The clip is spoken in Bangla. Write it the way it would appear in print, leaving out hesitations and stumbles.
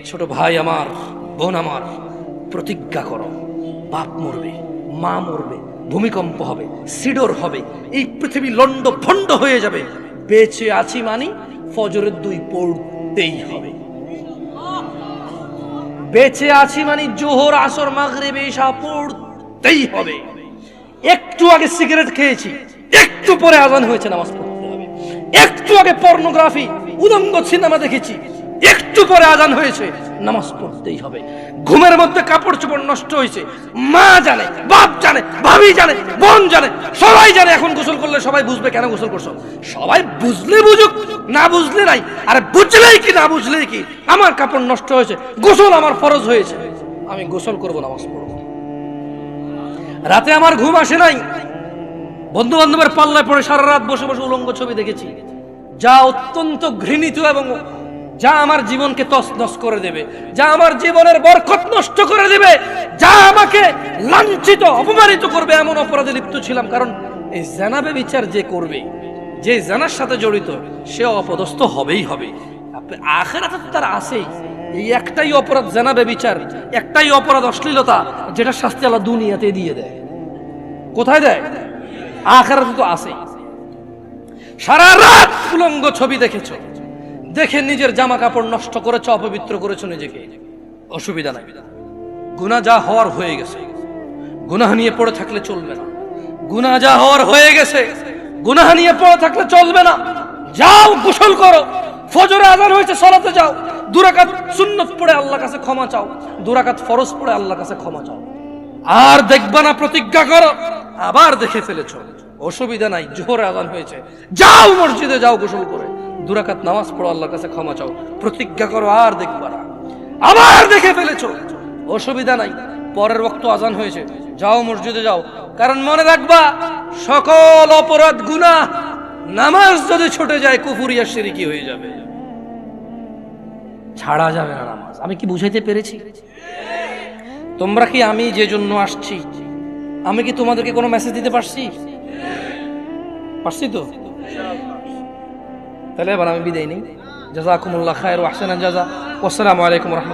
ছোট ভাই আমার, বোন আমার, প্রতিজ্ঞা করো, বাপ মরবে, মা মরবে, ভূমিকম্প হবে, সিডর হবে, এই পৃথিবী লন্ড ভন্ড হয়ে যাবে, বেঁচে আছি মানি ফজরের 2 পড়তেই হবে। বেঁচে আছি মানে জোহর, আসর, মাগরিব, ইশা পড়তেই হবে। একটু আগে সিগারেট খেয়েছি, একটু পরে আজান হয়েছে, নামাজ পড়তে হবে। একটু আগে পর্নোগ্রাফি, উলঙ্গ সিনেমা দেখেছি, একটু পরে আজান হয়েছে, নামাজ পড়তেই হবে। ঘুমের মধ্যে কাপড় চোপড় নষ্ট হয়েছে, মা জানে, বাপ জানে, ভাবি জানে, বোন জানে, সবাই জানে। এখন গোসল করলে সবাই বুঝবে কেন গোসল করছো। সবাই বুঝলে বুঝুক, না বুঝলে নাই। আরে বুঝলেই কি না বুঝলেই কি, আমার কাপড় নষ্ট হয়েছে, গোসল আমার ফরজ হয়েছে, আমি গোসল করবো, নামাজ পড়বো। রাতে আমার ঘুম আসে নাই, বন্ধু বান্ধবের পাল্লায় পড়ে সারা রাত বসে বসে উলঙ্গ ছবি দেখেছি, যা অত্যন্ত ঘৃণিত এবং যা আমার জীবনকে তছনছ করে দেবে, যা আমার জীবনের বরকত নষ্ট করে দেবে, যা আমাকে লাঞ্ছিত অপমানিত করবে, এমন অপরাধে লিপ্ত ছিলাম। কারণ এই জানাবে বিচার যে করবে, যে জানার সাথে জড়িত, সে অপদস্থ হবেই হবে। আখিরাতে তো তার আছেই। এই একটাই অপরাধ জানাবে বিচার, একটাই অপরাধ অশ্লীলতা, যেটা শাস্তি আল্লাহ দুনিয়াতে দিয়ে দেয়। কোথায় দেয়? আখিরাতে তো আছেই। সারা রাত উলঙ্গ ছবি দেখেছো, দেখে নিজের জামা কাপড় নষ্ট করেছো, অপবিত্র করেছো নিজেকে, অসুবিধা নাই। গুনাহ যা হওয়ার হয়ে গেছে, গুনাহ নিয়ে পড়ে থাকলে চলবে না। গুনাহ যা হওয়ার হয়ে গেছে, গুনাহ নিয়ে পড়ে থাকলে চলবে না। যাও গোসল করো, ফজরে আযান হয়েছে, সালাতে যাও, 2 রাকাত সুন্নাত পড়ে আল্লাহর কাছে ক্ষমা চাও, 2 রাকাত ফরজ পড়ে আল্লাহর কাছে ক্ষমা চাও। আর দেখবা না, প্রতিজ্ঞা করো। আবার দেখে ফেলেছো, অসুবিধা নাই, জোহরে আযান হয়েছে, যাও মসজিদে, যাও গোসল করে 2 রাকাত নামাজ পড়ো, আল্লাহর কাছে ক্ষমা চাও, প্রতিজ্ঞা করো, আর দেখবা না। আবার দেখে ফেলেছো, অসুবিধা নাই, পরের ওয়াক্ত আযান হয়েছে, যাও মসজিদে যাও। কারণ মনে রাখবা, সকল অপরাধ গুনাহ, নামাজ যদি ছুটে যায় কুফরিয়া শিরকি হয়ে যাবে, ছাড়া যাবে না নামাজ। আমি কি বুঝাইতে পেরেছি? তোমরা কি, আমি যে জন্য আসছি, আমি কি তোমাদেরকে কোনো মেসেজ দিতে পারছি? পারছি তো? তাহলে এবার আমি বিদায় নেই। জাযাকুমুল্লাহ খায়র ওয়া আহসানাল জাযা। ওয়াসসালামু আলাইকুম ওয়া রাহমাতুল্লাহ।